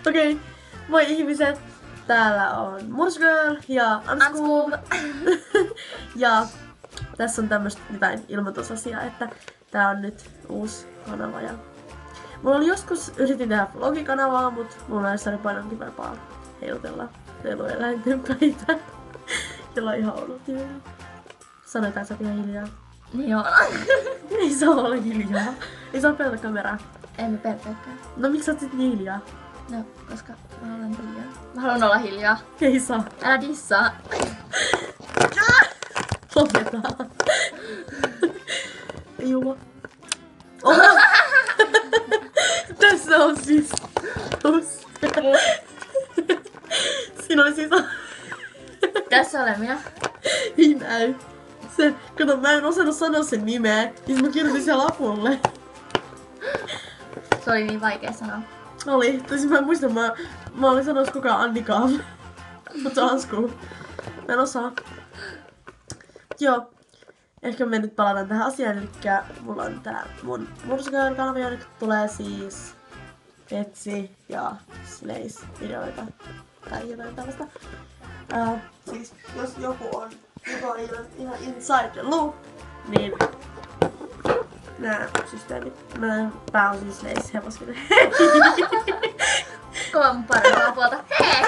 Okei, moi ihmiset! Täällä on Mursgirl ja Anskuv. Ja tässä on tämmöstä jotain ilmoitusasiaa, että tää on nyt uusi kanava. Ja mulla oli joskus yritin tehdä vlogikanavaa, mut mulla ei saanut paljon kivempaa heilutella eläinten päitä. Jolla on ihan ollut tyyli. Sanotaan, että sä ihan hiljaa. Joo. Ei saa olla hiljaa. Ei saa pelata kameraa. Emme pelkääkään. No miksi sä oot sit niin hiljaa? No, koska mä olen hiljaa. Mä haluan olla hiljaa. Ei saa. Älä dissaa. Lopetaan. Juo. Oh. Tässä on siis siinä oli siis Tässä olen minä. ei näy. Se, kato, mä en osannut sanoa sen nimeä, niin mä kirjoitin sen lapulle. Se oli niin vaikea sanoa. Oli, tosi mä en muista, mä olin sanoa koko ajan Annika. Mut se on Anskuv. Mä en osaa. Joo. Ehkä me nyt palataan tähän asiaan, elikkä mulla on tää mun Mursgirl-kanava, ja nyt tulee siis Etsi ja Slays-videoita tai jotain tällaista. Siis jos joku on ihan inside the loop, niin nää systeemit. Pää on siis Slays hevosvide. Kova mun parempaa puolta. Hei!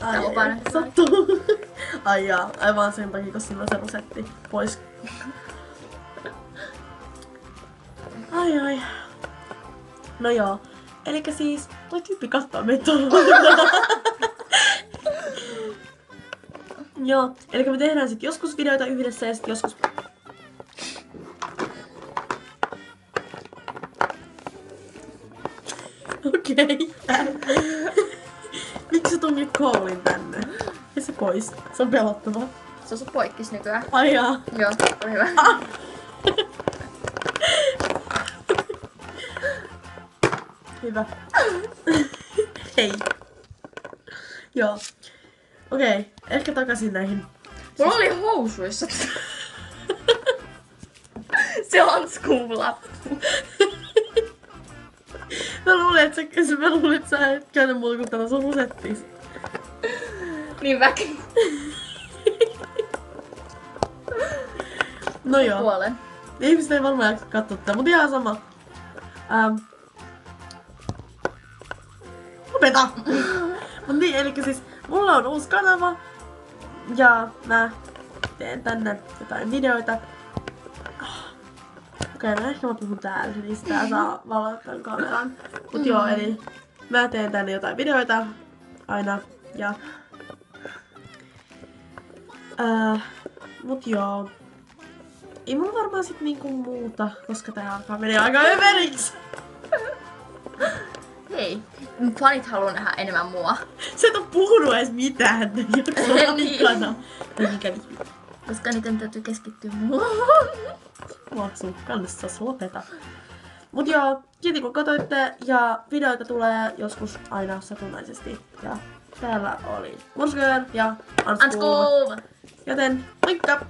Ai, sattuu. Ai jaa, aivan sen takia, kun siinä on se rosetti pois. Ai. No joo. Elikkä siis, toi tyyppi kattaa meitä tuolla. Joo, elikkä me tehdään sit joskus videoita yhdessä ja sit joskus... Okei. Miksi sä tungit koulin tänne? Ja se pois. Se on pelottavaa. Se on sun poikkis nykyään. Ai jaa. Joo, on hyvä. Hyvä. Hei. Joo. Okei, ehkä takaisin näihin. Mulla oli housuissa. Se on Anskuv-lappu. Mä luulin, että sä et käytä muuta kuin tällä sun rosettis. Niin väki. No joo. Puolen. Ihmiset ei varmaan jaksa katsoa tätä, mut ihan sama. Lopeta! Mut niin, elikkä siis mulla on uusi kanava. Ja mä teen tänne jotain videoita. Okei, no ehkä mä puhun täällä, niin sitä saa valottaa tämän kameran. Mut joo, eli mä teen tänne jotain videoita aina. Ja... mut joo. Ei mulla varmaan sit niinku muuta, koska tää alkaa menee aika överiksi. Hei, fanit haluaa nähdä enemmän mua. Sä et oo puhunut edes mitään joku aikana. Tai mikä vittu. Koska niiden täytyy keskittyä muuhun. Mua sun kannessa lopeta. Mut joo, kiitos kun katsoitte ja videoita tulee joskus aina satunnaisesti. Ja täällä oli Mursgirl ja Anskuv. Anskuv! Joten moikka!